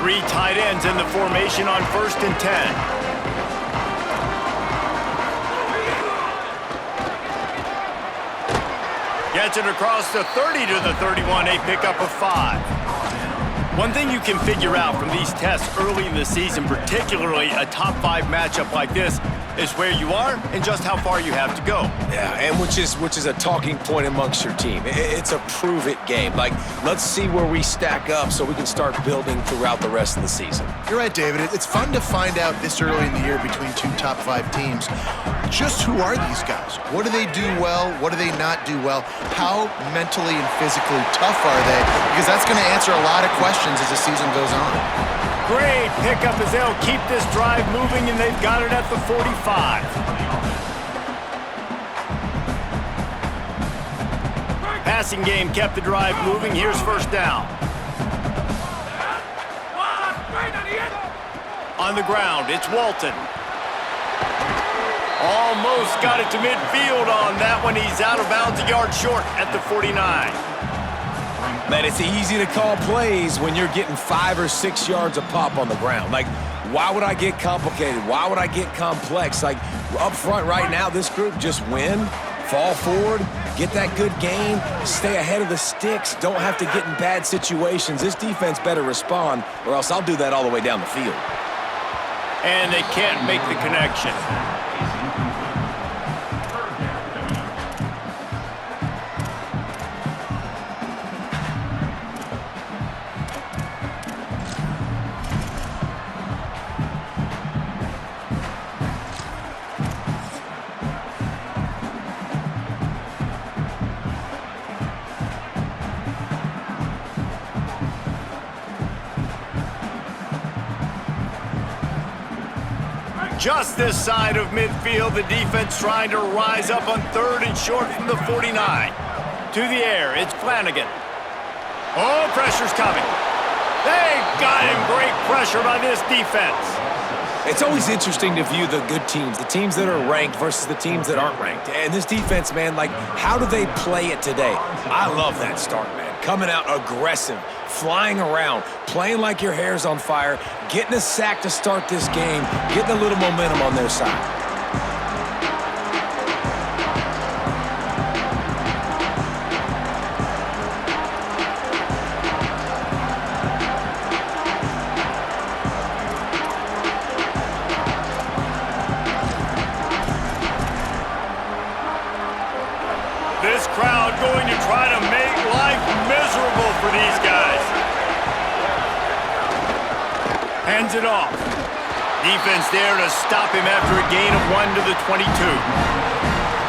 Three tight ends in the formation on 1st and 10. Gets it across the 30 to the 31, a pickup of 5. One thing you can figure out from these tests early in the season, particularly a top 5 matchup like this, is where you are and just how far you have to go. Yeah, and which is a talking point amongst your team. It's a prove-it game. Like, let's see where we stack up so we can start building throughout the rest of the season. You're right, David. It's fun to find out this early in the year between two top 5 teams. Just who are these guys? What do they do well? What do they not do well? How mentally and physically tough are they? Because that's going to answer a lot of questions as the season goes on. Great pickup as they'll keep this drive moving, and they've got it at the 45. Passing game kept the drive moving. Here's 1st down. On the ground, it's Walton. Almost got it to midfield on that one. He's out of bounds, a yard short at the 49. Man, it's easy to call plays when you're getting 5 or 6 yards a pop on the ground. Like, why would I get complicated? Why would I get complex? Like, up front right now, this group just win, fall forward, get that good gain, stay ahead of the sticks, don't have to get in bad situations. This defense better respond, or else I'll do that all the way down the field. And they can't make the connection. Just this side of midfield, the defense trying to rise up on 3rd and short from the 49. To the air, it's Flanagan. Oh, pressure's coming. They got him. Great pressure by this defense. It's always interesting to view the good teams, the teams that are ranked versus the teams that aren't ranked. And this defense, man, like, how do they play it today? I love that start, man. Coming out aggressive, flying around, playing like your hair's on fire, getting a sack to start this game, getting a little momentum on their side. This crowd going to try to make life miserable for these guys. Hands it off. Defense there to stop him after a gain of 1 to the 22.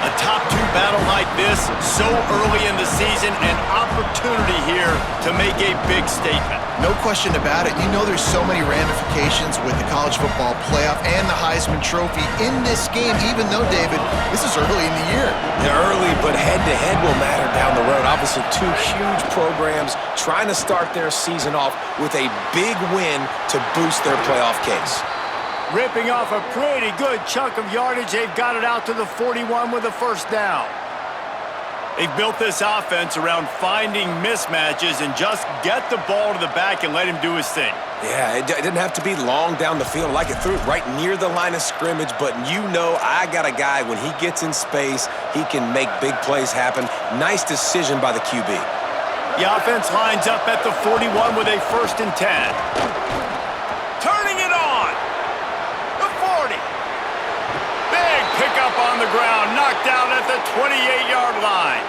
A top 2 battle like this so early in the season, an opportunity here to make a big statement. No question about it. You know there's so many ramifications with the college football playoff and the Heisman Trophy in this game, even though, David, this is early in the year. They're early, but head-to-head will matter down the road. Obviously, 2 huge programs trying to start their season off with a big win to boost their playoff case. Ripping off a pretty good chunk of yardage. They've got it out to the 41 with a 1st down. They've built this offense around finding mismatches and just get the ball to the back and let him do his thing. Yeah, it didn't have to be long down the field. Like, it threw it right near the line of scrimmage, but you know I got a guy, when he gets in space, he can make big plays happen. Nice decision by the QB. The offense lines up at the 41 with a 1st and 10. Turning it on. The 40. Big pickup on the ground, knocked out at the 28-yard line.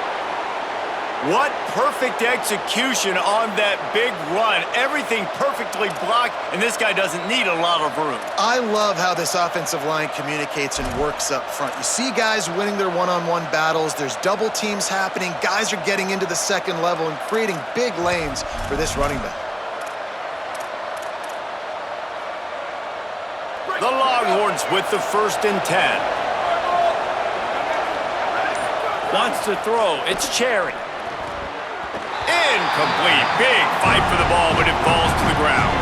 What perfect execution on that big run. Everything perfectly blocked, and this guy doesn't need a lot of room. I love how this offensive line communicates and works up front. You see guys winning their one-on-one battles. There's double teams happening. Guys are getting into the second level and creating big lanes for this running back. The Longhorns with the 1st and 10. Wants to throw. It's Cherry. Incomplete. Big fight for the ball, but it falls to the ground.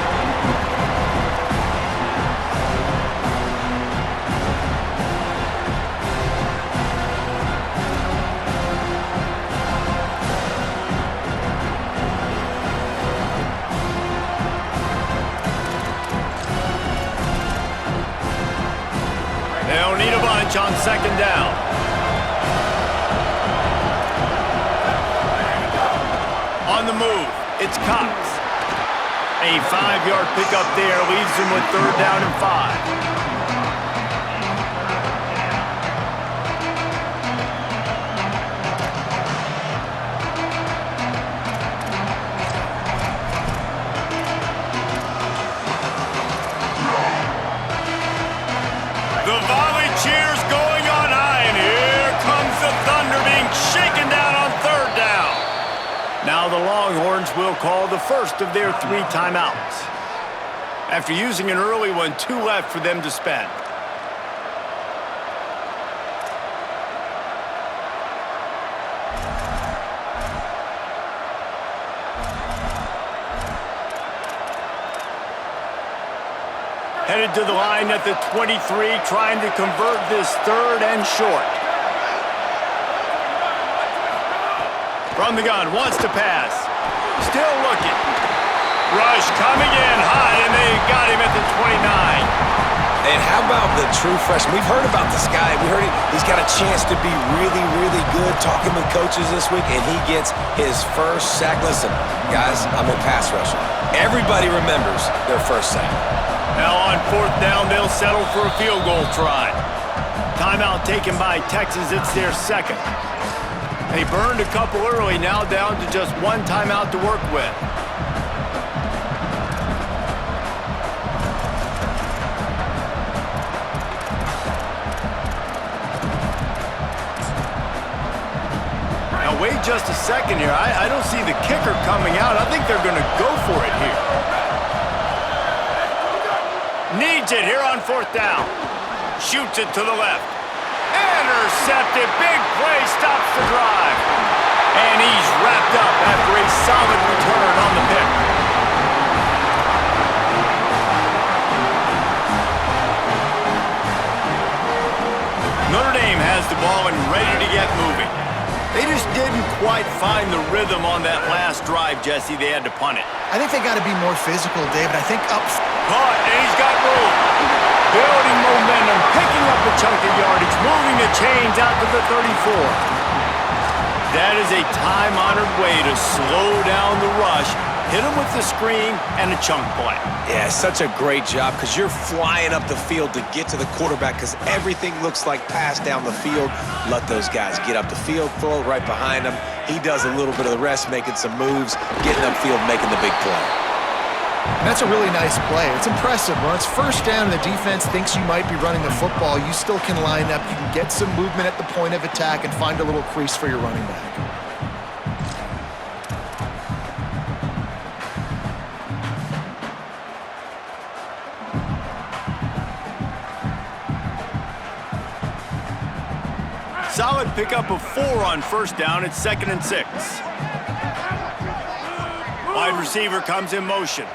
bench on second down. On the move, it's Cox. A 5-yard pickup there leaves him with third down and 5. The volley cheers going on high, and here comes the Thunder being shaken down on third down. Now the Longhorns will call the first of their 3 timeouts. After using an early one, 2 left for them to spend. Headed to the line at the 23, trying to convert this third and short. From the gun, wants to pass. Still looking. Rush coming in high, and they got him at the 29. And how about the true freshman? We've heard about this guy. We heard he's got a chance to be really, really good. Talking with coaches this week, and he gets his first sack. Listen, guys, I'm a pass rusher. Everybody remembers their first sack. Now on fourth down, they'll settle for a field goal try. Timeout taken by Texas. It's their second. They burned a couple early, now down to just 1 timeout to work with. Now wait just a second here. I don't see the kicker coming out. I think they're going to go for it here. Needs it here on fourth down. Shoots it to the left. Intercepted. Big play. Stops the drive. And he's wrapped up after a solid return on the pick. Notre Dame has the ball and ready to get moving. They just didn't quite find the rhythm on that last drive, Jesse. They had to punt it. I think they got to be more physical, David. I think up... Caught, and he's got room. Building momentum, picking up a chunk of yardage, moving the chains out to the 34. That is a time-honored way to slow down the rush, hit him with the screen, and a chunk play. Yeah, such a great job because you're flying up the field to get to the quarterback because everything looks like pass down the field. Let those guys get up the field, throw it right behind him. He does a little bit of the rest, making some moves, getting upfield, making the big play. That's a really nice play. It's impressive. When it's first down and the defense thinks you might be running the football, you still can line up. You can get some movement at the point of attack and find a little crease for your running back. Solid pickup of 4 on first down. It's 2nd and 6. Wide receiver comes in motion.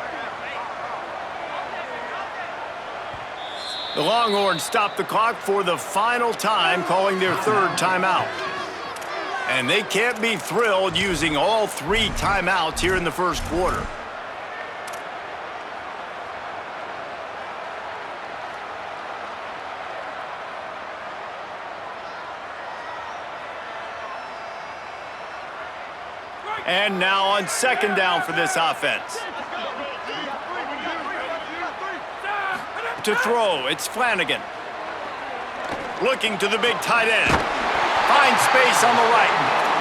The Longhorns stop the clock for the final time, calling their 3rd timeout. And they can't be thrilled using all 3 timeouts here in the first quarter. And now on 2nd down for this offense. To throw, it's Flanagan. Looking to the big tight end. Finds space on the right.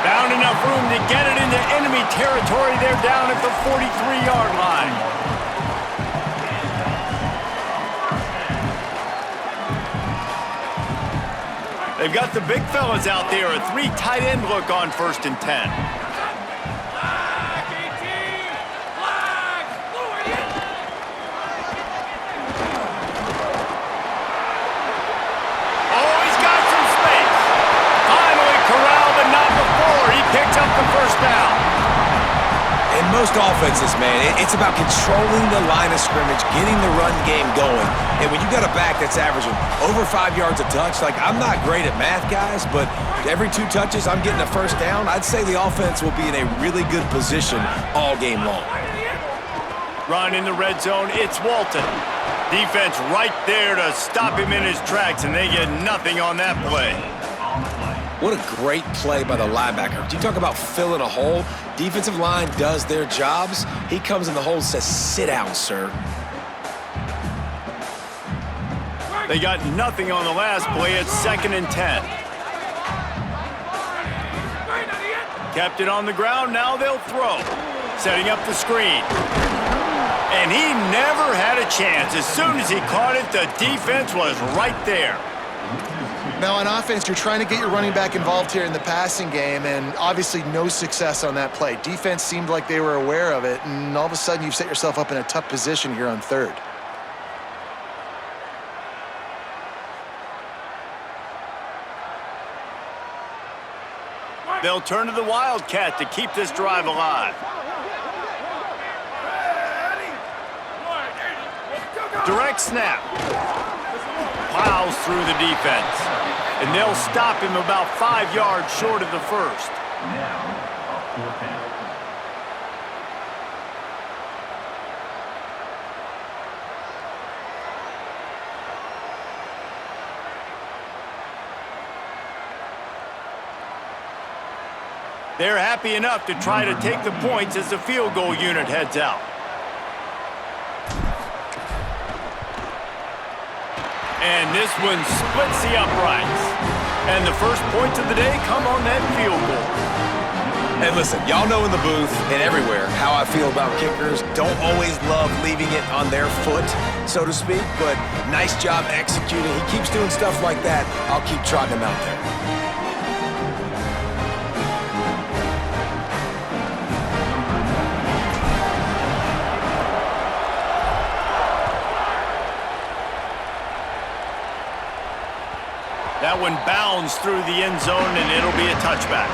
Found enough room to get it into enemy territory. They're down at the 43-yard line. They've got the big fellas out there. A 3 tight end look on 1st and 10. Most offenses, man, it's about controlling the line of scrimmage, getting the run game going. And when you got a back that's averaging over 5 yards a touch, like I'm not great at math, guys, but every 2 touches I'm getting a first down, I'd say the offense will be in a really good position all game long. Run in the red zone, it's Walton. Defense right there to stop him in his tracks, and they get nothing on that play. What a great play by the linebacker. You talk about filling a hole. Defensive line does their jobs. He comes in the hole and says, sit down, sir. They got nothing on the last play. It's 2nd and 10. Kept it on the ground. Now they'll throw. Setting up the screen. And he never had a chance. As soon as he caught it, the defense was right there. Now on offense, you're trying to get your running back involved here in the passing game, and obviously no success on that play. Defense seemed like they were aware of it, and all of a sudden you've set yourself up in a tough position here on 3rd. They'll turn to the Wildcat to keep this drive alive. Direct snap. Plows through the defense. And they'll stop him about 5 yards short of the first. They're happy enough to try to take the points as the field goal unit heads out. And this one splits the uprights. And the first points of the day come on that field goal. And listen, y'all know in the booth and everywhere how I feel about kickers. Don't always love leaving it on their foot, so to speak, but nice job executing. He keeps doing stuff like that. I'll keep trotting him out there. That one bounds through the end zone, and it'll be a touchback.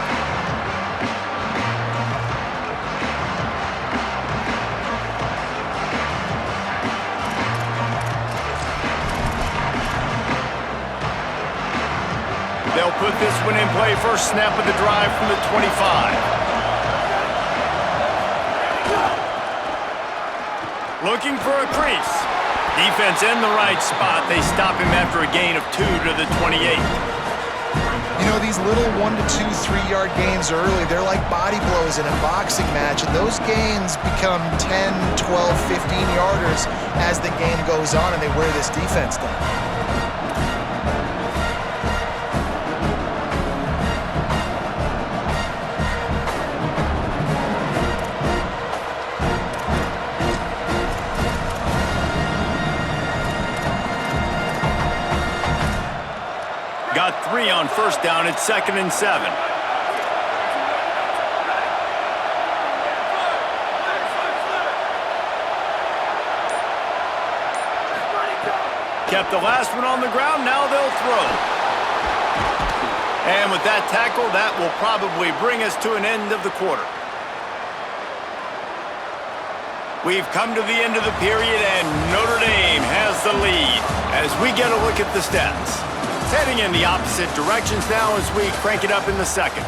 They'll put this one in play. First snap of the drive from the 25. Looking for a crease. Defense in the right spot. They stop him after a gain of 2 to the 28. You know, these little 1 to 2, 3-yard gains early, they're like body blows in a boxing match, and those gains become 10, 12, 15-yarders as the game goes on, and they wear this defense down. Got 3 on first down. It's 2nd and 7. Kept the last one on the ground. Now they'll throw. And with that tackle, that will probably bring us to an end of the quarter. We've come to the end of the period, and Notre Dame has the lead as we get a look at the stats. Heading in the opposite directions now as we crank it up in the second.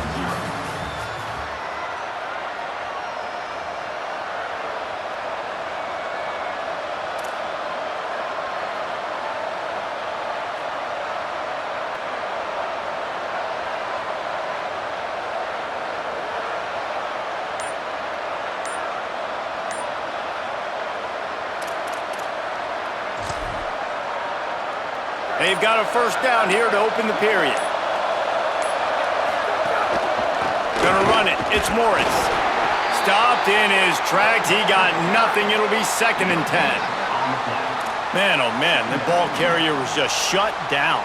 They've got a first down here to open the period. Gonna run it. It's Morris. Stopped in his tracks. He got nothing. It'll be 2nd and 10. Man, oh man, the ball carrier was just shut down.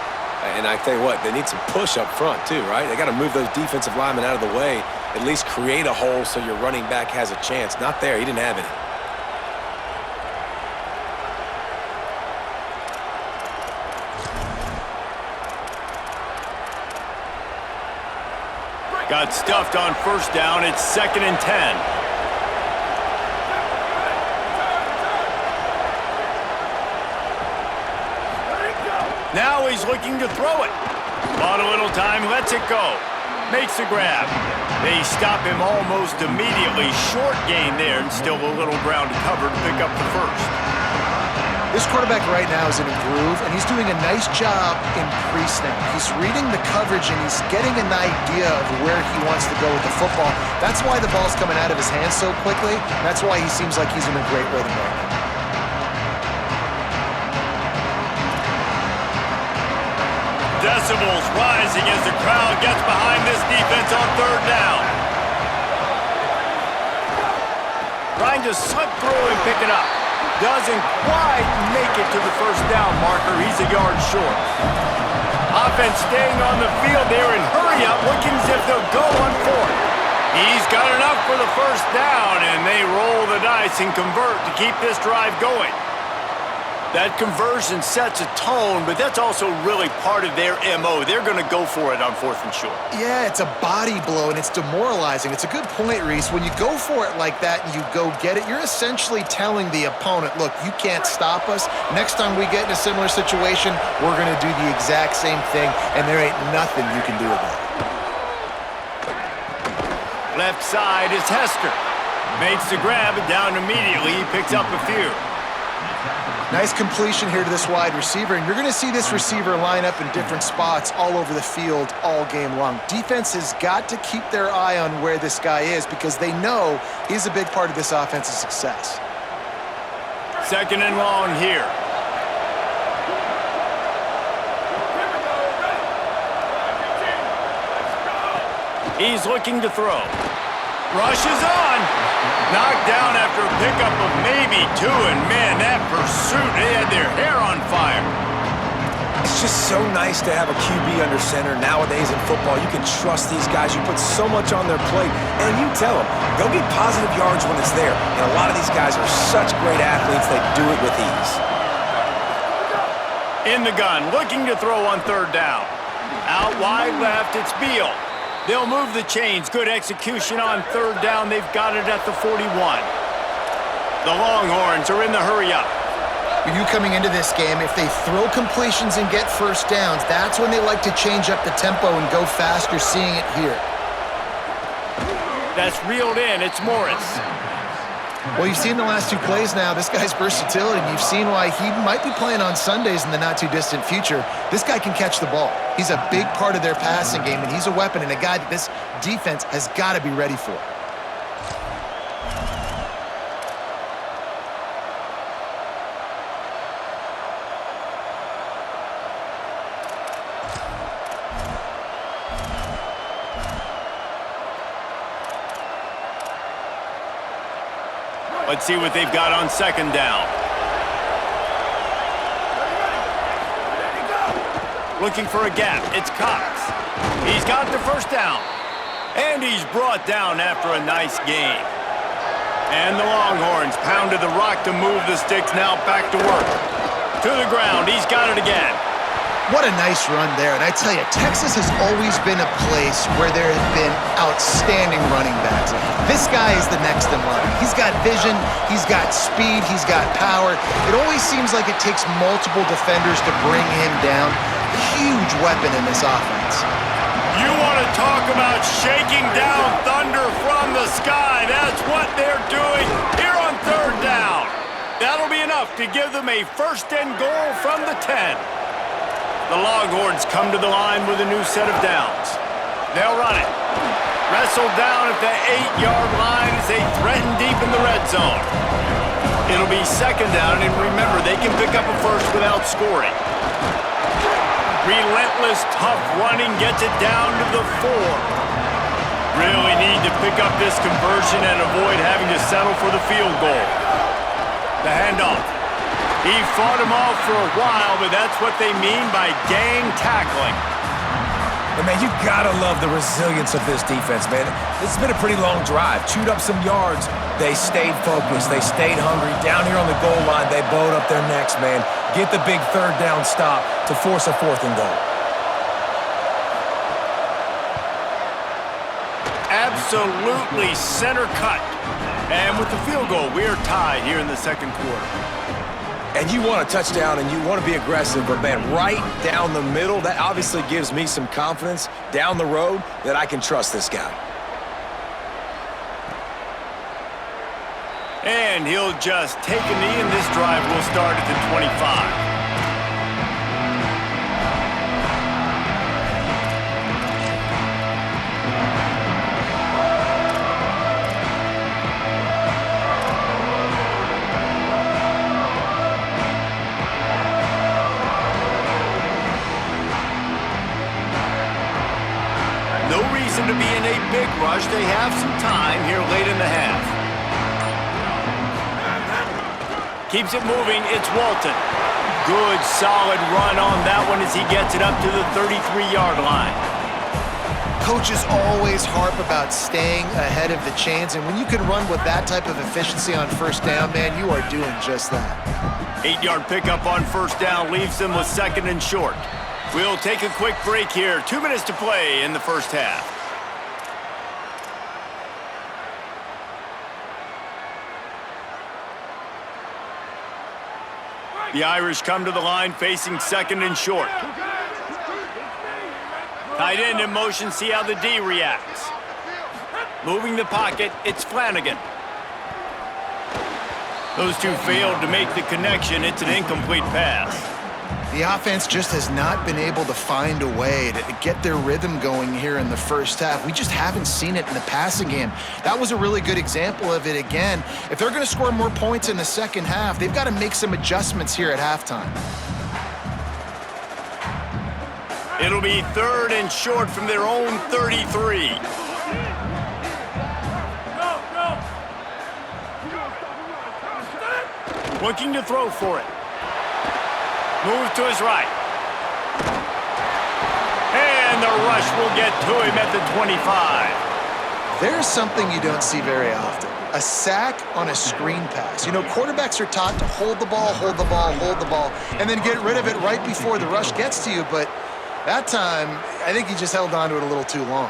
And I tell you what, they need some push up front too, right? They got to move those defensive linemen out of the way, at least create a hole so your running back has a chance. Not there. He didn't have any. Got stuffed on first down. It's 2nd and 10. Now he's looking to throw it. Bought a little time, lets it go. Makes the grab. They stop him almost immediately. Short gain there, and still a little ground to cover to pick up the first. This quarterback right now is in a groove, and he's doing a nice job in pre-snap. He's reading the coverage, and he's getting an idea of where he wants to go with the football. That's why the ball's coming out of his hands so quickly. That's why he seems like he's in a great rhythm right now. Decibels rising as the crowd gets behind this defense on third down. Trying to slip through and pick it up. Doesn't quite make it to the first down marker. He's a yard short. Offense staying on the field there in hurry up, looking as if they'll go on fourth. He's got enough for the first down, and they roll the dice and convert to keep this drive going. That conversion sets a tone, but that's also really part of their MO. They're going to go for it on fourth and short. Yeah, it's a body blow, and it's demoralizing. It's a good point, Reese. When you go for it like that and you go get it, you're essentially telling the opponent, look, you can't stop us. Next time we get in a similar situation, we're going to do the exact same thing, and there ain't nothing you can do about it. Left side is Hester. Makes the grab, and down immediately. He picks up a few. Nice completion here to this wide receiver, and you're going to see this receiver line up in different spots all over the field all game long. Defense has got to keep their eye on where this guy is because they know he's a big part of this offense's success. Second and long here. He's looking to throw. Rushes on. Knocked down after a pickup of maybe two, and man, that pursuit, they had their hair on fire. It's just so nice to have a QB under center. Nowadays in football, you can trust these guys. You put so much on their plate, and you tell them, go get positive yards when it's there. And a lot of these guys are such great athletes, they do it with ease. In the gun, looking to throw on third down. Out wide left, it's Beal. They'll move the chains. Good execution on third down. They've got it at the 41. The Longhorns are in the hurry-up. You coming into this game, if they throw completions and get first downs, that's when they like to change up the tempo and go fast. You're seeing it here. That's reeled in. It's Morris. Well, you've seen the last two plays now. This guy's versatility, and you've seen why he might be playing on Sundays in the not-too-distant future. This guy can catch the ball. He's a big part of their passing game, and he's a weapon and a guy that this defense has got to be ready for. Let's see what they've got on second down. Looking for a gap. It's Cox. He's got the first down. And he's brought down after a nice gain. And the Longhorns pounded the rock to move the sticks. Now back to work. To the ground. He's got it again. What a nice run there. And I tell you, Texas has always been a place where there have been outstanding running backs. This guy is the next in line. He's got vision, he's got speed, he's got power. It always seems like it takes multiple defenders to bring him down. Huge weapon in this offense. You want to talk about shaking down thunder from the sky. That's what they're doing here on third down. That'll be enough to give them a first and goal from the 10. The Longhorns come to the line with a new set of downs. They'll run it. Wrestled down at the 8-yard line as they threaten deep in the red zone. It'll be second down, and remember, they can pick up a first without scoring. Relentless, tough running gets it down to the 4. Really need to pick up this conversion and avoid having to settle for the field goal. The handoff. He fought him off for a while, but that's what they mean by gang tackling. But, man, you gotta love the resilience of this defense, man. This has been a pretty long drive. Chewed up some yards. They stayed focused. They stayed hungry. Down here on the goal line, they bowed up their necks, man. Get the big third down stop to force a fourth and goal. Absolutely center cut. And with the field goal, we are tied here in the second quarter. And you want a touchdown and you want to be aggressive, but, man, right down the middle, that obviously gives me some confidence down the road that I can trust this guy. And he'll just take a knee, and this drive will start at the 25. No reason to be in a big rush. They have some time here late in the half. Keeps it moving. It's Walton. Good, solid run on that one as he gets it up to the 33-yard line. Coaches always harp about staying ahead of the chains, and when you can run with that type of efficiency on first down, man, you are doing just that. 8-yard pickup on first down leaves them with second and short. We'll take a quick break here. 2 minutes to play in the first half. The Irish come to the line facing second and short. Tight end in motion, see how the D reacts. Moving the pocket, it's Flanagan. Those two failed to make the connection. It's an incomplete pass. The offense just has not been able to find a way to get their rhythm going here in the first half. We just haven't seen it in the passing game. That was a really good example of it again. If they're going to score more points in the second half, they've got to make some adjustments here at halftime. It'll be third and short from their own 33. Looking to throw for it. Moves to his right. And the rush will get to him at the 25. There's something you don't see very often. A sack on a screen pass. You know, quarterbacks are taught to hold the ball, hold the ball, hold the ball, and then get rid of it right before the rush gets to you. But that time, I think he just held on to it a little too long.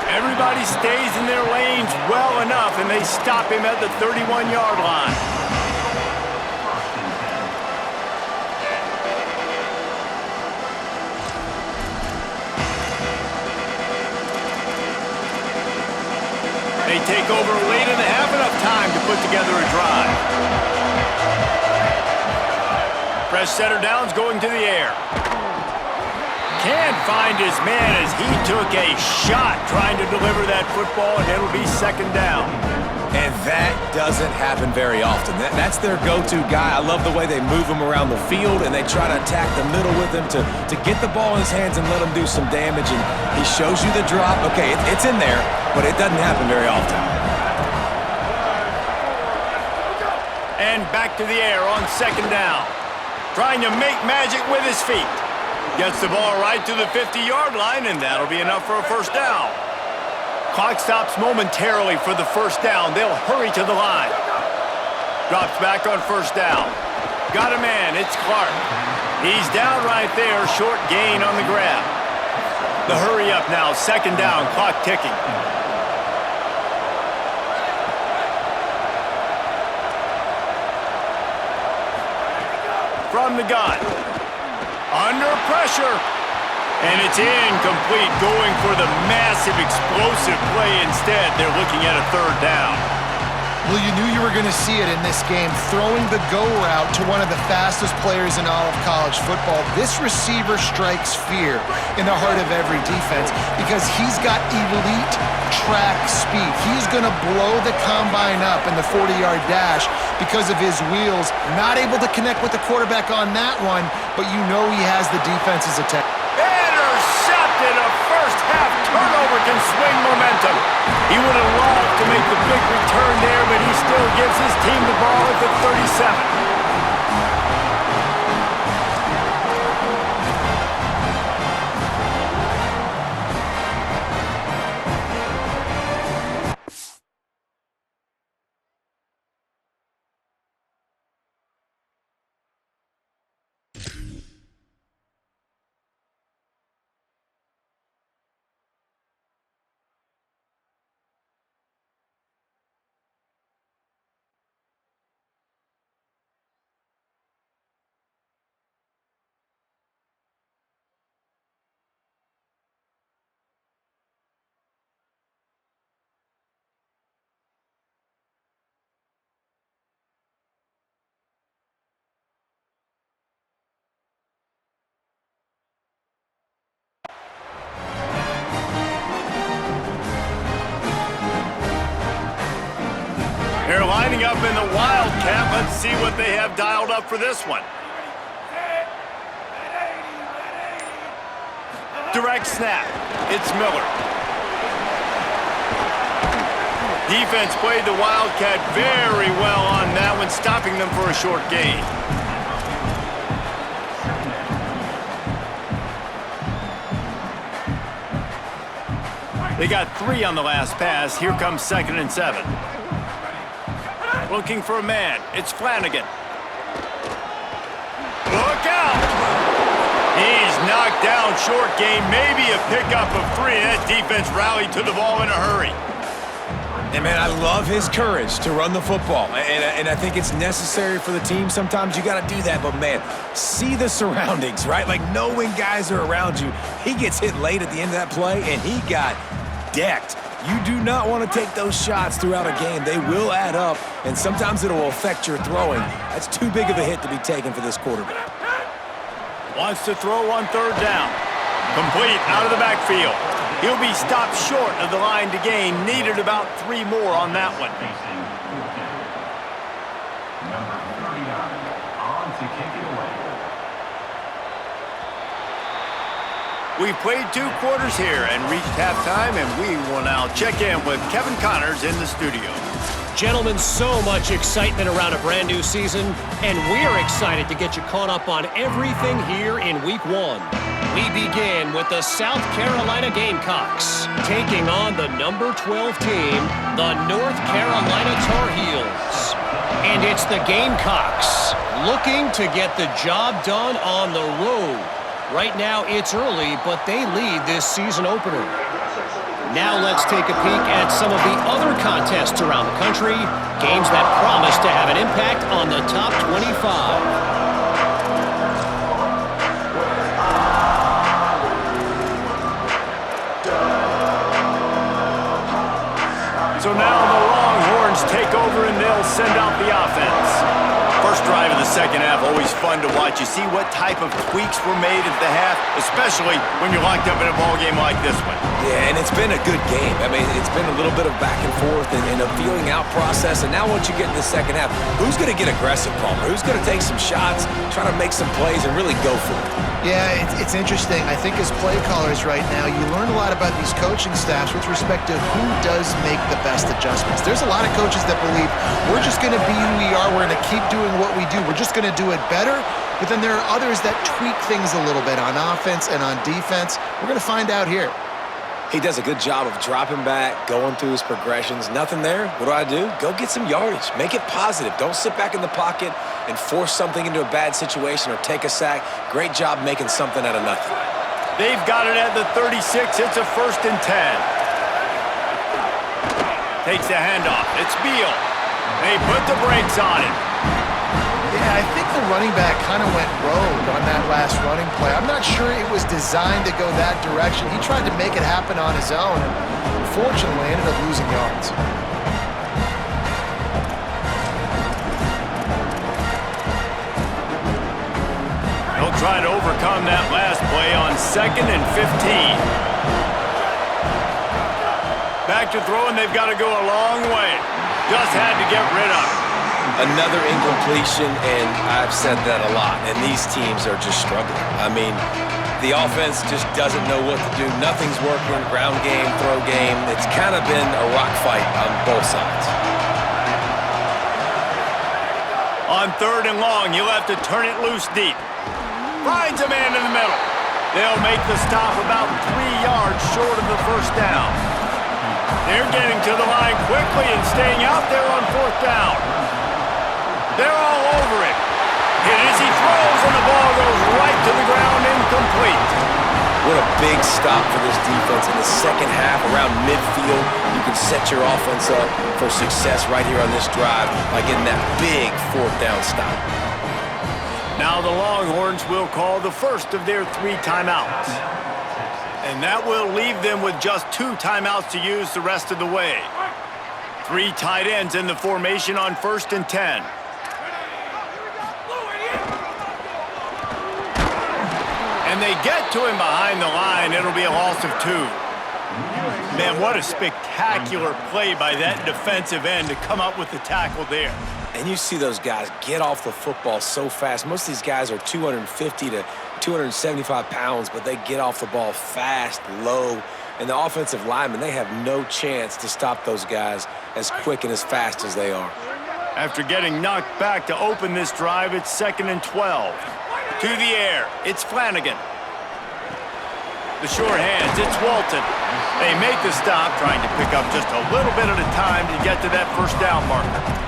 Everybody stays in their lanes well enough, and they stop him at the 31-yard line. They take over late in the half, enough time to put together a drive. Fresh setter downs going to the air. Can't find his man as he took a shot trying to deliver that football, and it'll be second down. And that doesn't happen very often. That's their go-to guy. I love the way they move him around the field, and they try to attack the middle with him to get the ball in his hands and let him do some damage. And he shows you the drop. Okay, it's in there, but it doesn't happen very often. And back to the air on second down. Trying to make magic with his feet. Gets the ball right to the 50-yard line, and that'll be enough for a first down. Clock stops momentarily for the first down. They'll hurry to the line. Drops back on first down. Got a man. It's Clark. He's down right there. Short gain on the grab. The hurry up now. Second down. Clock ticking. From the gun. Under pressure. And it's incomplete, going for the massive explosive play instead. They're looking at a third down. Well, you knew you were going to see it in this game, throwing the go route to one of the fastest players in all of college football. This receiver strikes fear in the heart of every defense because he's got elite track speed. He's going to blow the combine up in the 40-yard dash because of his wheels. Not able to connect with the quarterback on that one, but you know he has the defense's attention. Intercepted. A first-half turnover can swing momentum. He would have loved to make the big return there, but he still gives his team the ball at the 37. They're lining up in the Wildcat. Let's see what they have dialed up for this one. Direct snap. It's Miller. Defense played the Wildcat very well on that one, stopping them for a short gain. They got 3 on the last pass. Here comes 2nd and 7. Looking for a man. It's Flanagan. Look out! He's knocked down, short game, maybe a pickup of 3. That defense rallied to the ball in a hurry. And, man, I love his courage to run the football. And I think it's necessary for the team. Sometimes you got to do that. But, man, see the surroundings, right? Like, know when guys are around you. He gets hit late at the end of that play, and he got decked. You do not want to take those shots throughout a game. They will add up, and sometimes it will affect your throwing. That's too big of a hit to be taken for this quarterback. Wants to throw on 3rd down. Complete out of the backfield. He'll be stopped short of the line to gain. Needed about 3 more on that one. Number 39 on to kick it away. We've played 2 quarters here and reached halftime, and we will now check in with Kevin Connors in the studio. Gentlemen, so much excitement around a brand new season, and we're excited to get you caught up on everything here in Week 1. We begin with the South Carolina Gamecocks, taking on the number 12 team, the North Carolina Tar Heels. And it's the Gamecocks looking to get the job done on the road. Right now, it's early, but they lead this season opener. Now let's take a peek at some of the other contests around the country, games that promise to have an impact on the top 25. So now the Longhorns take over and they'll send out the offense. First drive of the second half, always fun to watch. You see what type of tweaks were made at the half, especially when you're locked up in a ball game like this one. Yeah, and it's been a good game. I mean, it's been a little bit of back and forth and a feeling out process. And now once you get in the second half, who's going to get aggressive, Palmer? Who's going to take some shots, try to make some plays, and really go for it? Yeah, it's interesting. I think as play callers right now, you learn a lot about these coaching staffs with respect to who does make the best adjustments. There's a lot of coaches that believe we're just going to be who we are. We're going to keep doing what we do. We're just going to do it better. But then there are others that tweak things a little bit on offense and on defense. We're going to find out here. He does a good job of dropping back, going through his progressions. Nothing there. What do? Go get some yardage. Make it positive. Don't sit back in the pocket and force something into a bad situation or take a sack. Great job making something out of nothing. They've got it at the 36. It's a 1st and 10. Takes the handoff. It's Beal. They put the brakes on him. Yeah, I think the running back kind of went rogue on that last running play. I'm not sure it was designed to go that direction. He tried to make it happen on his own, and unfortunately ended up losing yards. They'll try to overcome that last play on 2nd and 15. Back to throw, and they've got to go a long way. Just had to get rid of it. Another incompletion, and I've said that a lot, and these teams are just struggling. I mean, the offense just doesn't know what to do. Nothing's working, ground game, throw game. It's kind of been a rock fight on both sides. On 3rd and long, you'll have to turn it loose deep. Finds a man in the middle. They'll make the stop about 3 yards short of the 1st down. They're getting to the line quickly and staying out there on 4th down. They're all over it. Hit as he throws, and the ball goes right to the ground, incomplete. What a big stop for this defense in the second half around midfield. You can set your offense up for success right here on this drive by getting that big 4th down stop. Now the Longhorns will call the first of their 3 timeouts. And that will leave them with just 2 timeouts to use the rest of the way. 3 tight ends in the formation on 1st and 10. And they get to him behind the line. It'll be a loss of 2. Man, what a spectacular play by that defensive end to come up with the tackle there. And you see those guys get off the football so fast. Most of these guys are 250 to 275 pounds, but they get off the ball fast, low. And the offensive linemen, they have no chance to stop those guys as quick and as fast as they are. After getting knocked back to open this drive, it's 2nd and 12. To the air, it's Flanagan. The short hands, it's Walton. They make the stop, trying to pick up just a little bit at a time to get to that first down marker.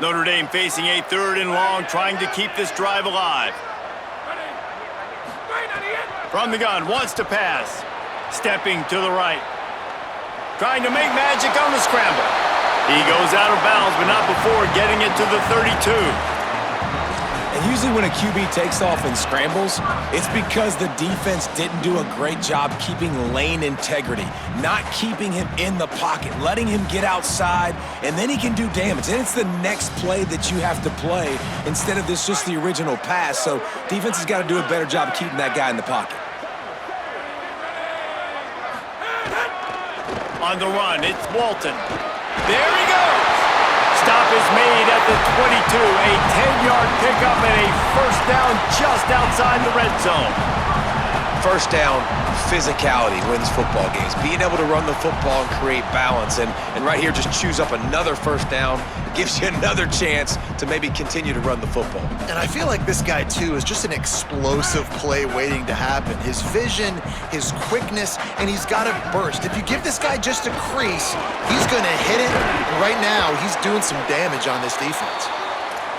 Notre Dame facing a 3rd and long, trying to keep this drive alive. From the gun, wants to pass. Stepping to the right. Trying to make magic on the scramble. He goes out of bounds, but not before getting it to the 32. And usually when a QB takes off and scrambles, it's because the defense didn't do a great job keeping lane integrity, not keeping him in the pocket, letting him get outside, and then he can do damage. And it's the next play that you have to play instead of this just the original pass. So defense has got to do a better job of keeping that guy in the pocket. On the run, it's Walton. There he goes. Stop is made at the 22. A 10-yard pickup and a first down just outside the red zone. First down, physicality wins football games. Being able to run the football and create balance. And right here, just choose up another first down. Gives you another chance to maybe continue to run the football. And I feel like this guy, too, is just an explosive play waiting to happen. His vision, his quickness, and he's got a burst. If you give this guy just a crease, he's going to hit it. And right now, he's doing some damage on this defense.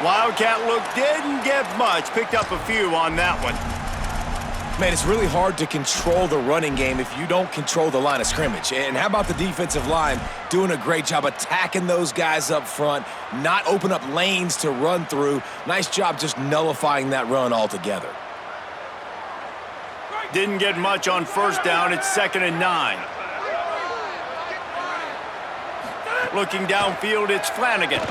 Wildcat look didn't get much. Picked up a few on that one. Man, it's really hard to control the running game if you don't control the line of scrimmage. And how about the defensive line doing a great job attacking those guys up front, not open up lanes to run through. Nice job just nullifying that run altogether. Didn't get much on first down. It's 2nd and 9. Looking downfield, it's Flanagan.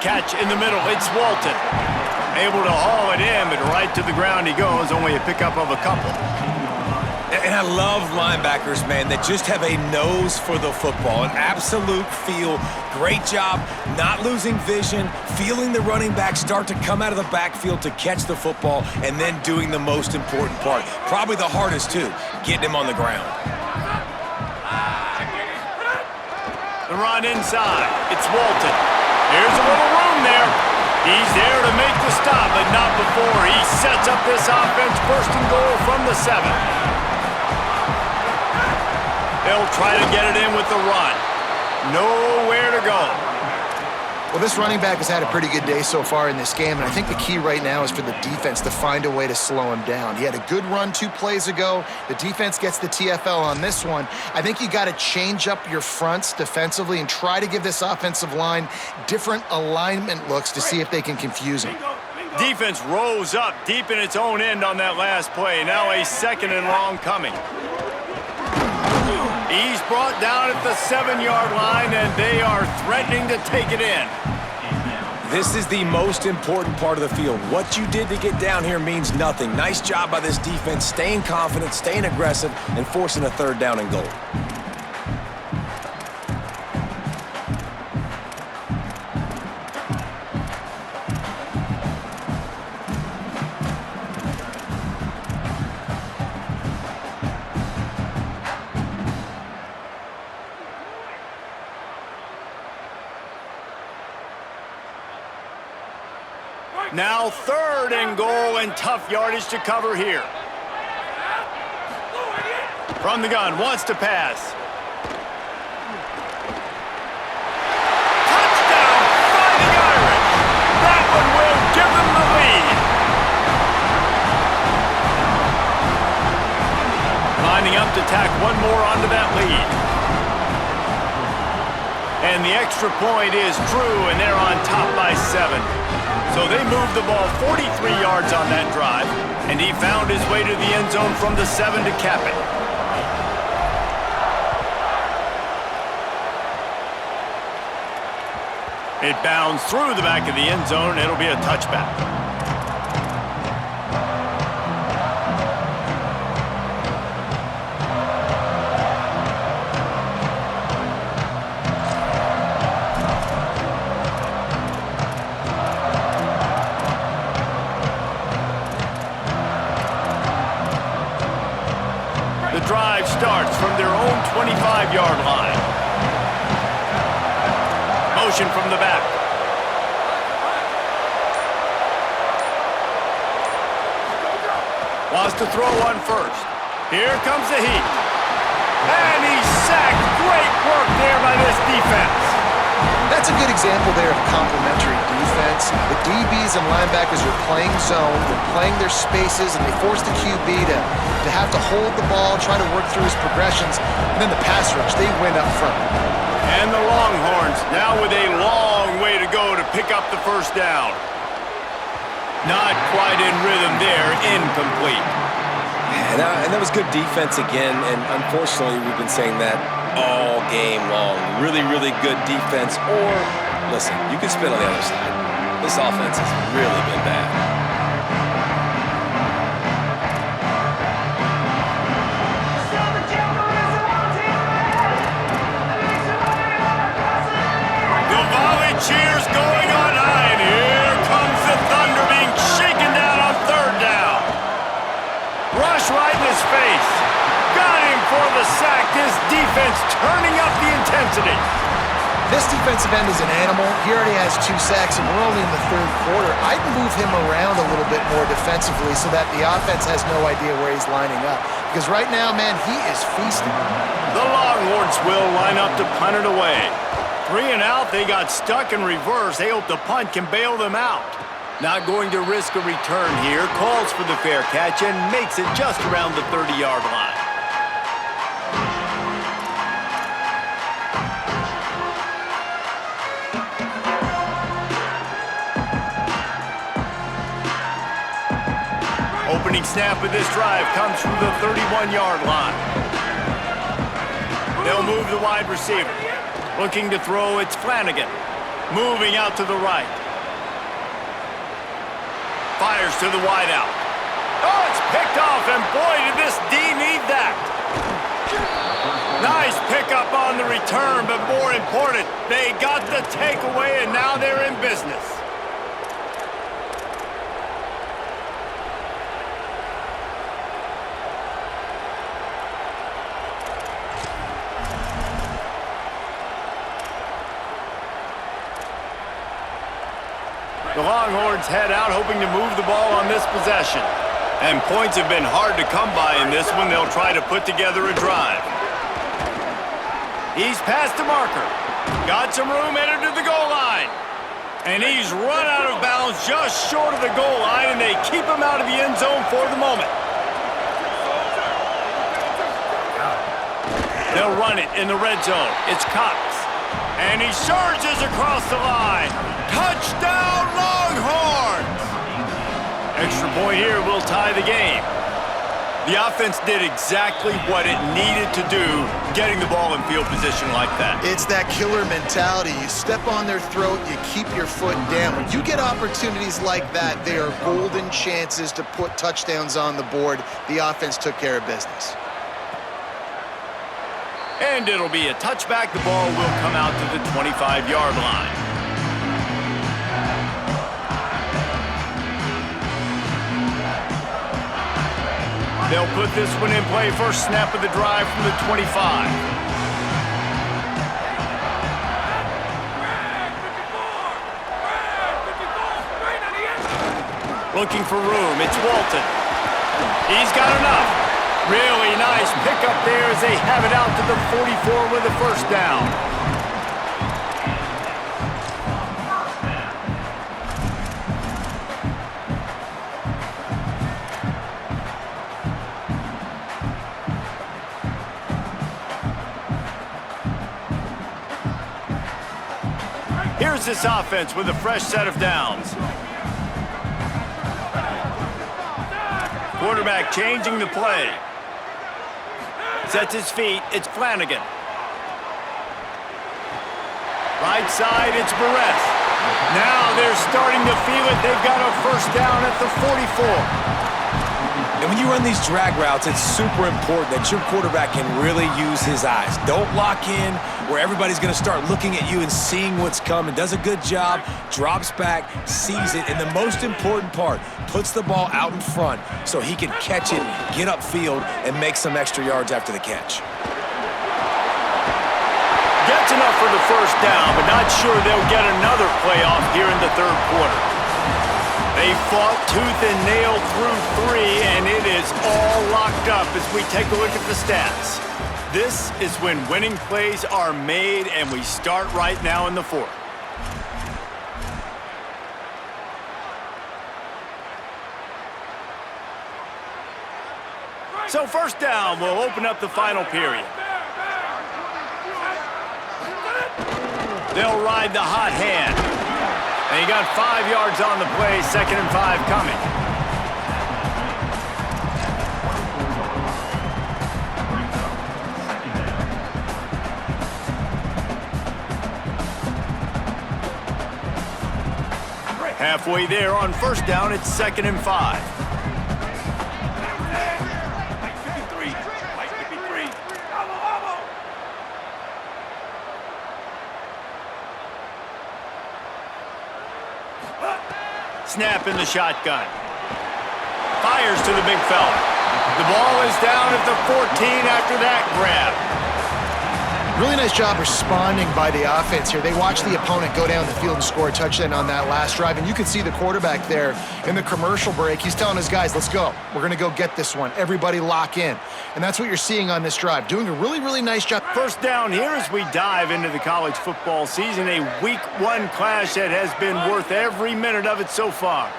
Catch in the middle, it's Walton. Able to haul it in, but right to the ground he goes, only a pickup of a couple. And I love linebackers, man, that just have a nose for the football, an absolute feel. Great job not losing vision, feeling the running back start to come out of the backfield to catch the football, and then doing the most important part. Probably the hardest, too, getting him on the ground. The run inside, it's Walton. Here's a little room there. He's there to make the stop, but not before he sets up this offense. 1st and goal from the 7. They'll try to get it in with the run. Nowhere to go. Well, this running back has had a pretty good day so far in this game, and I think the key right now is for the defense to find a way to slow him down. He had a good run 2 plays ago. The defense gets the TFL on this one. I think you got to change up your fronts defensively and try to give this offensive line different alignment looks to see if they can confuse him. Defense rose up deep in its own end on that last play. Now a 2nd and long coming. He's brought down at the 7-yard line, and they are threatening to take it in. This is the most important part of the field. What you did to get down here means nothing. Nice job by this defense, staying confident, staying aggressive, and forcing a 3rd down and goal. Now 3rd and goal, and tough yardage to cover here. From the gun, wants to pass. Touchdown, Fighting Irish. That one will give them the lead. Lining up to tack one more onto that that lead. And the extra point is true, and they're on top by 7. So they moved the ball 43 yards on that drive, and he found his way to the end zone from the 7 to cap it. It bounds through the back of the end zone, and it'll be a touchback. The drive starts from their own 25-yard line. Motion from the back. Wants to throw one first. Here comes the heat. And he's sacked. Great work there by this defense. That's a good example there of complementary defense. The DBs and linebackers are playing zone, they're playing their spaces, and they force the QB to have to hold the ball, try to work through his progressions, and then the pass rush, they win up front. And the Longhorns now with a long way to go to pick up the first down. Not quite in rhythm there, incomplete. And that was good defense again, and unfortunately we've been saying that all game long. Really, really good defense, or, listen, you can spin on the other side. This offense has really been bad. The volley cheers going on high, and here comes the Thunder being shaken down on third down. Rush right in his face. Got him for the sack. This defense turning up the intensity. This defensive end is an animal. He already has 2 sacks, and we're only in the third quarter. I'd move him around a little bit more defensively so that the offense has no idea where he's lining up. Because right now, man, he is feasting. The Longhorns will line up to punt it away. 3 and out, they got stuck in reverse. They hope the punt can bail them out. Not going to risk a return here. Calls for the fair catch and makes it just around the 30-yard line. Opening snap of this drive comes from the 31-yard line. They'll move the wide receiver. Looking to throw, it's Flanagan. Moving out to the right. Fires to the wideout. Oh, it's picked off, and boy, did this D need that. Nice pickup on the return, but more important, they got the takeaway, and now they're in business. The Longhorns head out, hoping to move the ball on this possession. And points have been hard to come by in this one. They'll try to put together a drive. He's past the marker. Got some room, headed to the goal line. And he's run out of bounds just short of the goal line, and they keep him out of the end zone for the moment. They'll run it in the red zone. It's Cox. And he surges across the line. Touchdown, Longhorns! Extra point here will tie the game. The offense did exactly what it needed to do, getting the ball in field position like that. It's that killer mentality. You step on their throat, you keep your foot down. When you get opportunities like that, they are golden chances to put touchdowns on the board. The offense took care of business. And it'll be a touchback. The ball will come out to the 25-yard line. They'll put this one in play. First snap of the drive from the 25. Looking for room. It's Walton. He's got enough. Really nice pickup there as they have it out to the 44 with a first down. Here's this offense with a fresh set of downs. Quarterback changing the play. Sets his feet. It's Flanagan. Right side, it's Barres. Now they're starting to feel it. They've got a first down at the 44. And when you run these drag routes, it's super important that your quarterback can really use his eyes. Don't lock in where everybody's going to start looking at you and seeing what's coming. Does a good job, drops back, sees it, and the most important part, puts the ball out in front so he can catch it, get upfield, and make some extra yards after the catch. Gets enough for the first down, but not sure they'll get another playoff here in the third quarter. They fought tooth and nail through 3, and it is all locked up as we take a look at the stats. This is when winning plays are made, and we start right now in the fourth. So first down will open up the final period. They'll ride the hot hand. And he got 5 yards on the play, 2nd and 5 coming. Halfway there on first down, it's 2nd and 5. Snap in the shotgun. Fires to the big fella. The ball is down at the 14 after that grab. Really nice job responding by the offense here. They watched the opponent go down the field and score a touchdown on that last drive, and you can see the quarterback there in the commercial break. He's telling his guys, let's go. We're going to go get this one. Everybody lock in. And that's what you're seeing on this drive. Doing a really, really nice job. First down here as we dive into the college football season. A week 1 clash that has been worth every minute of it so far.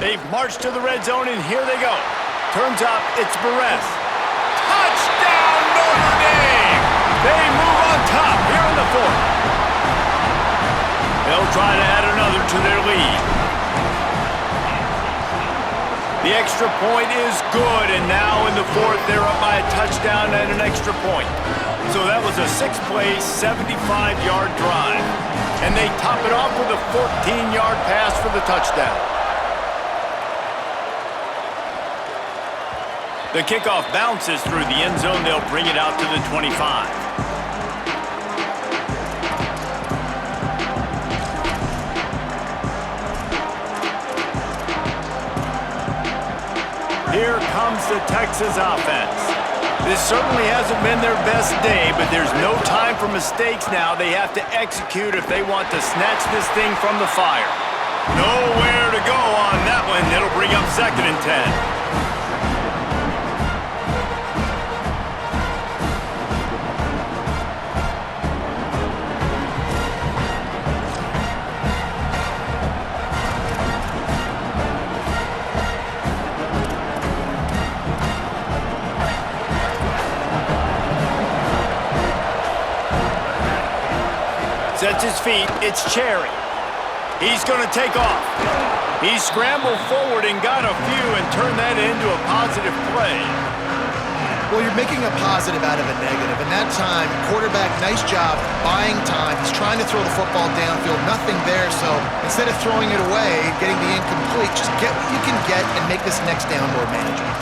They've marched to the red zone, and here they go. Turns up, it's Barres. Touchdown, Notre Dame! They move on top here in the fourth. They'll try to add another to their lead. The extra point is good, and now in the fourth, they're up by a touchdown and an extra point. So that was a 6-play, 75-yard drive. And they top it off with a 14-yard pass for the touchdown. The kickoff bounces through the end zone. They'll bring it out to the 25. Here comes the Texas offense. This certainly hasn't been their best day, but there's no time for mistakes now. They have to execute if they want to snatch this thing from the fire. Nowhere to go on that one. It'll bring up 2nd and 10. Sets his feet, it's Cherry. He's going to take off. He scrambled forward and got a few and turned that into a positive play. Well, you're making a positive out of a negative. And that time, quarterback, nice job buying time. He's trying to throw the football downfield, nothing there. So instead of throwing it away, getting the incomplete, just get what you can get and make this next down more manageable.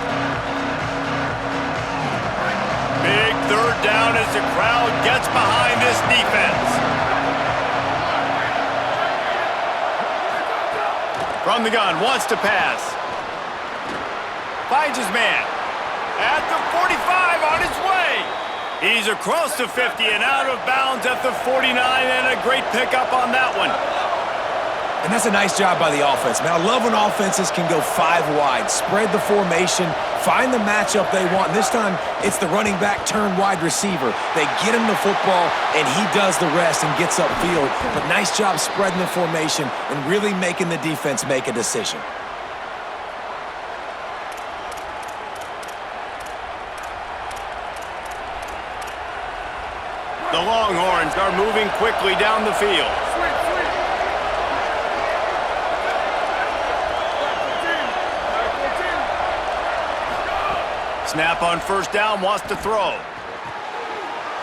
Big third down as the crowd gets behind this defense. From the gun, wants to pass. Finds his man. At the 45, on his way. He's across the 50 and out of bounds at the 49, and a great pickup on that one. And that's a nice job by the offense, man. I love when offenses can go 5 wide, spread the formation, find the matchup they want. This time, it's the running back turned wide receiver. They get him the football, and he does the rest and gets upfield. But nice job spreading the formation and really making the defense make a decision. The The Longhorns are moving quickly down the field. Snap on first down, wants to throw.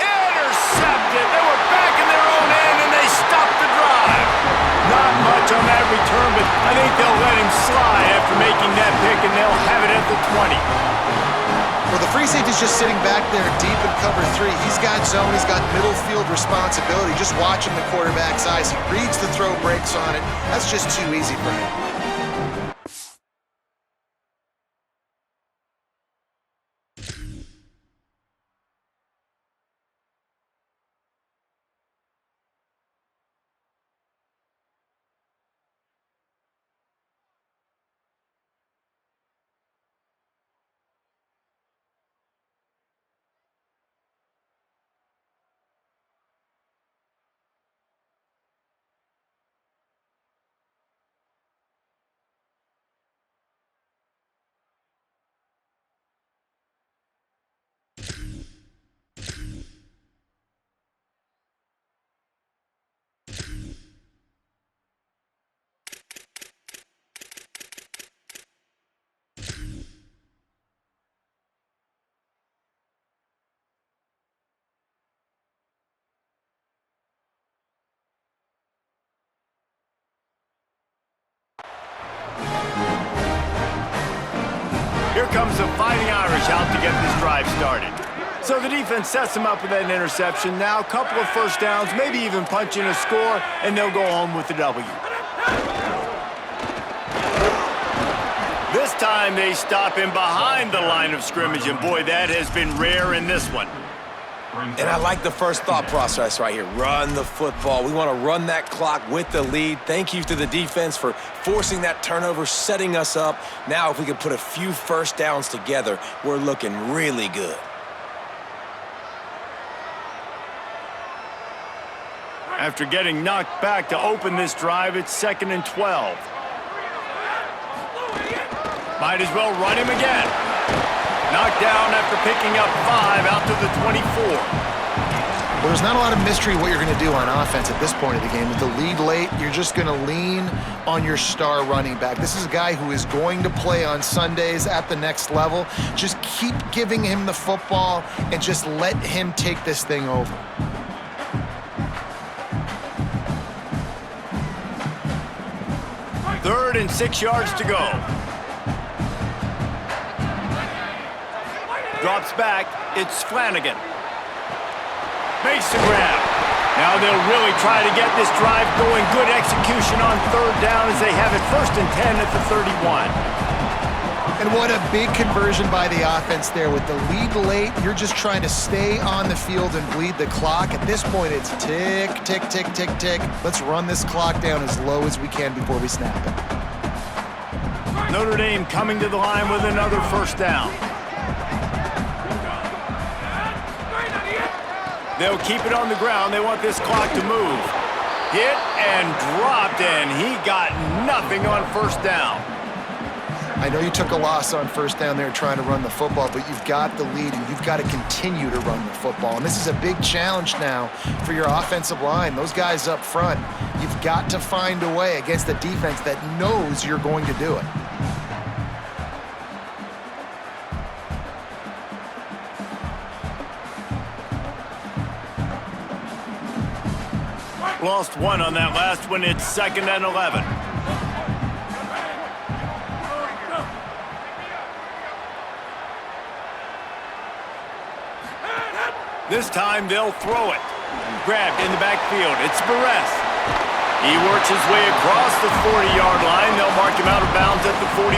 Intercepted. They were back in their own end, and they stopped the drive. Not much on that return, but I think they'll let him slide after making that pick, and they'll have it at the 20. Well, the free safety's just sitting back there deep in cover 3. He's got zone. He's got middle field responsibility. Just watching the quarterback's eyes. He reads the throw, breaks on it. That's just too easy for him. Here comes the Fighting Irish out to get this drive started. So the defense sets them up with that interception. Now a couple of first downs, maybe even punch in a score, and they'll go home with the W. This time they stop him behind the line of scrimmage, and boy, that has been rare in this one. And I like the first thought process right here. Run the football. We want to run that clock with the lead. Thank you to the defense for forcing that turnover, setting us up. Now if we can put a few first downs together, we're looking really good. After getting knocked back to open this drive, it's 2nd and 12. Might as well run him again. Knocked down after picking up 5 out to the 24. Well, there's not a lot of mystery what you're going to do on offense at this point of the game. With the lead late, you're just going to lean on your star running back. This is a guy who is going to play on Sundays at the next level. Just keep giving him the football and just let him take this thing over. Third and 6 yards to go. Drops back. It's Flanagan. Makes the grab. Now they'll really try to get this drive going. Good execution on third down as they have it 1st and 10 at the 31. And what a big conversion by the offense there. With the lead late, you're just trying to stay on the field and bleed the clock. At this point, it's tick, tick, tick, tick, tick. Let's run this clock down as low as we can before we snap it. Notre Dame coming to the line with another first down. They'll keep it on the ground. They want this clock to move. Hit and dropped, and he got nothing on first down. I know you took a loss on first down there trying to run the football, but you've got the lead, and you've got to continue to run the football. And this is a big challenge now for your offensive line. Those guys up front, you've got to find a way against a defense that knows you're going to do it. Lost one on that last one. It's 2nd and 11. This time they'll throw it. Grabbed in the backfield. It's Barres. He works his way across the 40-yard line. They'll mark him out of bounds at the 41.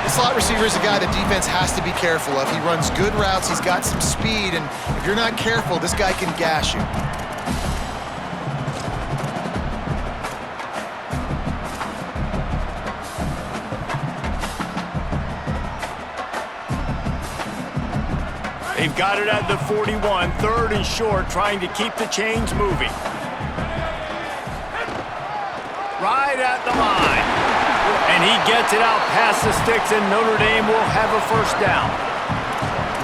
The slot receiver is a guy the defense has to be careful of. He runs good routes. He's got some speed, and if you're not careful, this guy can gash you. They've got it at the 41, 3rd and short, trying to keep the chains moving. Right at the line. And he gets it out past the sticks, and Notre Dame will have a first down.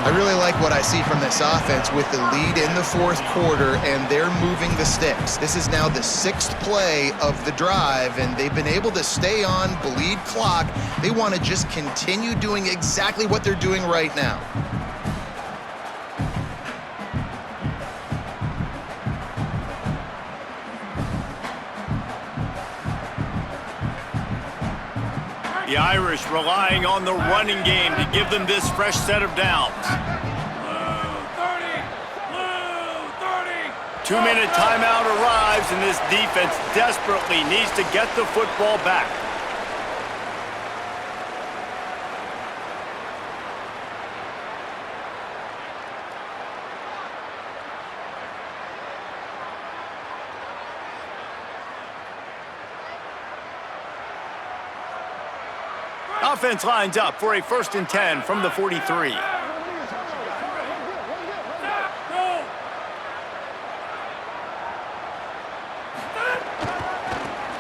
I really like what I see from this offense with the lead in the fourth quarter, and they're moving the sticks. This is now the 6th play of the drive, and they've been able to stay on, bleed clock. They want to just continue doing exactly what they're doing right now. The Irish relying on the running game to give them this fresh set of downs. 2-minute timeout arrives, and this defense desperately needs to get the football back. Offense lines up for a 1st and 10 from the 43.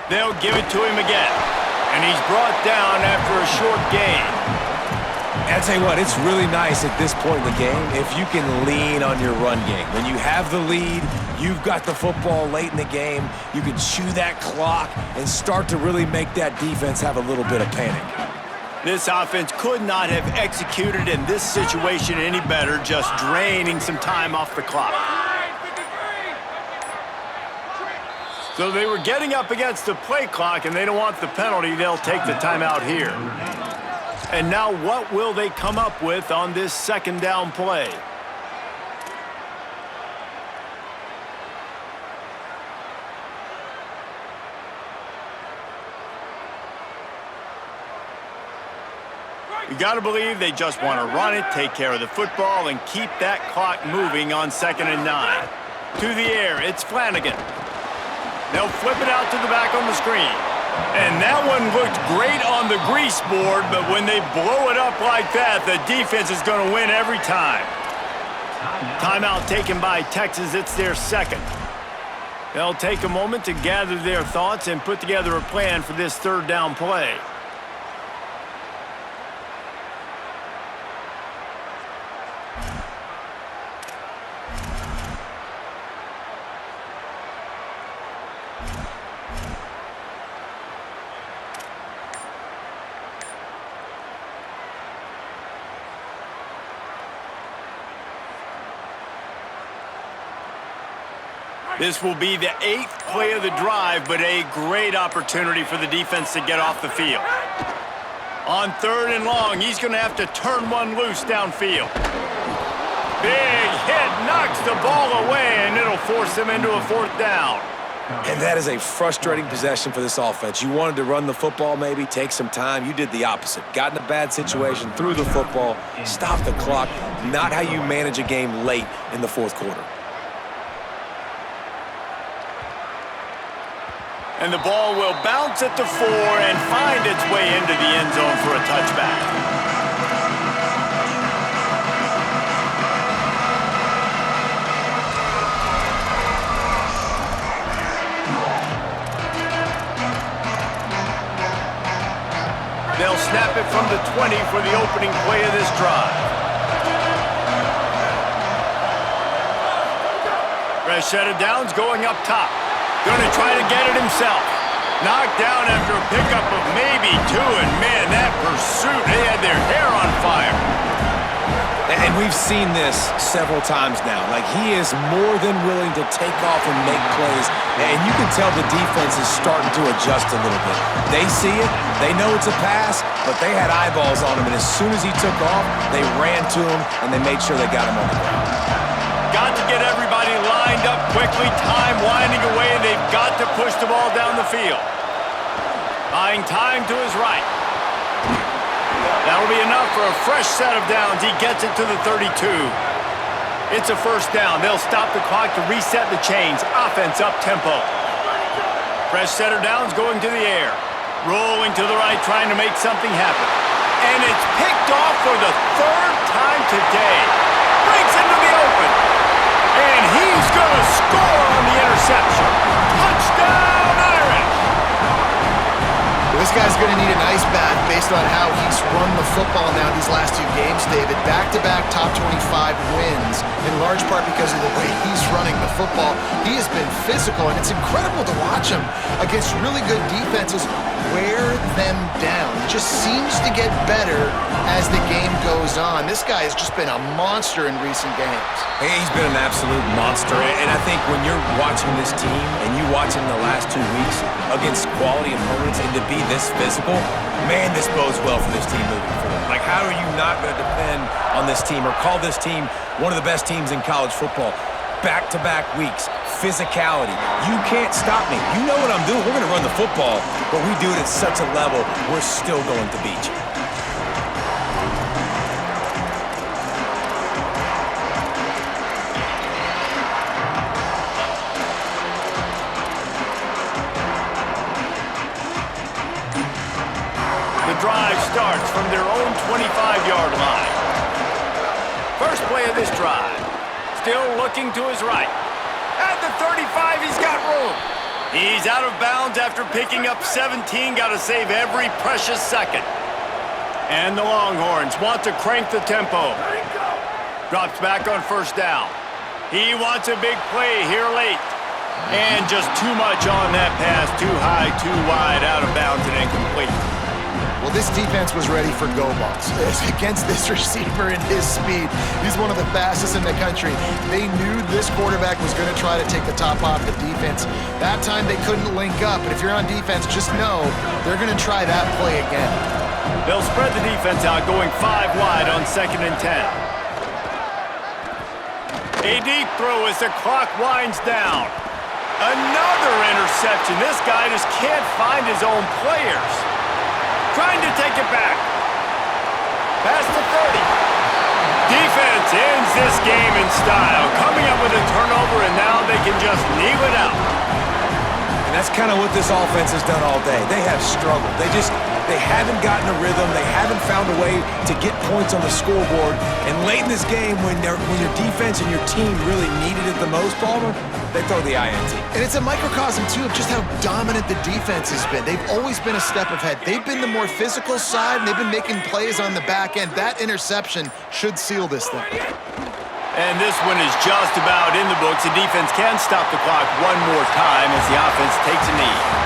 They'll give it to him again, and he's brought down after a short gain. And I tell you what, it's really nice at this point in the game if you can lean on your run game. When you have the lead, you've got the football late in the game, you can chew that clock and start to really make that defense have a little bit of panic. This offense could not have executed in this situation any better, just draining some time off the clock. So they were getting up against the play clock, and they don't want the penalty. They'll take the timeout here. And now what will they come up with on this 2nd down play? You got to believe they just want to run it, take care of the football, and keep that clock moving on 2nd and 9. To the air, it's Flanagan. They'll flip it out to the back on the screen. And that one looked great on the grease board, but when they blow it up like that, the defense is going to win every time. Timeout taken by Texas. It's their 2nd. They'll take a moment to gather their thoughts and put together a plan for this 3rd down play. This will be the 8th play of the drive, but a great opportunity for the defense to get off the field. On 3rd and long, he's going to have to turn one loose downfield. Big hit, knocks the ball away, and it'll force them into a 4th down. And that is a frustrating possession for this offense. You wanted to run the football, maybe take some time. You did the opposite. Got in a bad situation, threw the football, stopped the clock. Not how you manage a game late in the 4th quarter. And the ball will bounce at the 4 and find its way into the end zone for a touchback. They'll snap it from the 20 for the opening play of this drive. Fresh set of downs going up top. Going to try to get it himself. Knocked down after a pickup of maybe 2, and man, that pursuit, they had their hair on fire. And we've seen this several times now. Like, he is more than willing to take off and make plays, and you can tell the defense is starting to adjust a little bit. They see it, they know it's a pass, but they had eyeballs on him, and as soon as he took off, they ran to him, and they made sure they got him on the ground. Got to get everybody lined up quickly, time winding away, and they've got to push the ball down the field. Buying time to his right. That'll be enough for a fresh set of downs. He gets it to the 32. It's a 1st down. They'll stop the clock to reset the chains. Offense up tempo. Fresh set of downs going to the air. Rolling to the right, trying to make something happen. And it's picked off for the 3rd time today. Breaks into the open. And he's going to score on the interception. Touchdown, Irish! This guy's going to need an ice bath based on how he's run the football now these last 2 games, David. Back-to-back top 25 wins, in large part because of the way he's running the football. He has been physical, and it's incredible to watch him against really good defenses wear them down. It just seems to get better as the game goes on. This guy has just been a monster in recent games. Hey, he's been an absolute monster, and I think when you're watching this team and you watch him the last 2 weeks against quality opponents and to be this physical, man, this bodes well for this team moving forward. Like, how are you not going to depend on this team or call this team one of the best teams in college football? Back-to-back weeks, physicality. You can't stop me. You know what I'm doing. We're going to run the football, but we do it at such a level, we're still going to beat you. The drive starts from their own 25-yard line. First play of this drive. Still looking to his right. At the 35, he's got room. He's out of bounds after picking up 17. Got to save every precious second. And the Longhorns want to crank the tempo. Drops back on first down. He wants a big play here late. And just too much on that pass. Too high, too wide, out of bounds, and incomplete. Well, this defense was ready for go balls. Against this receiver and his speed, he's one of the fastest in the country. They knew this quarterback was going to try to take the top off the defense. That time they couldn't link up, but if you're on defense, just know they're going to try that play again. They'll spread the defense out, going 5 wide on 2nd and 10. A deep throw as the clock winds down. Another interception. This guy just can't find his own players. Trying to take it back. Past the 30. Defense ends this game in style. Coming up with a turnover, and now they can just kneel it out. And that's kind of what this offense has done all day. They have struggled. They haven't gotten a rhythm. They haven't found a way to get points on the scoreboard. And late in this game, when your defense and your team really needed it the most, Palmer, they throw the INT. And it's a microcosm, too, of just how dominant the defense has been. They've always been a step ahead. They've been the more physical side, and they've been making plays on the back end. That interception should seal this thing. And this one is just about in the books. The defense can stop the clock one more time as the offense takes a knee.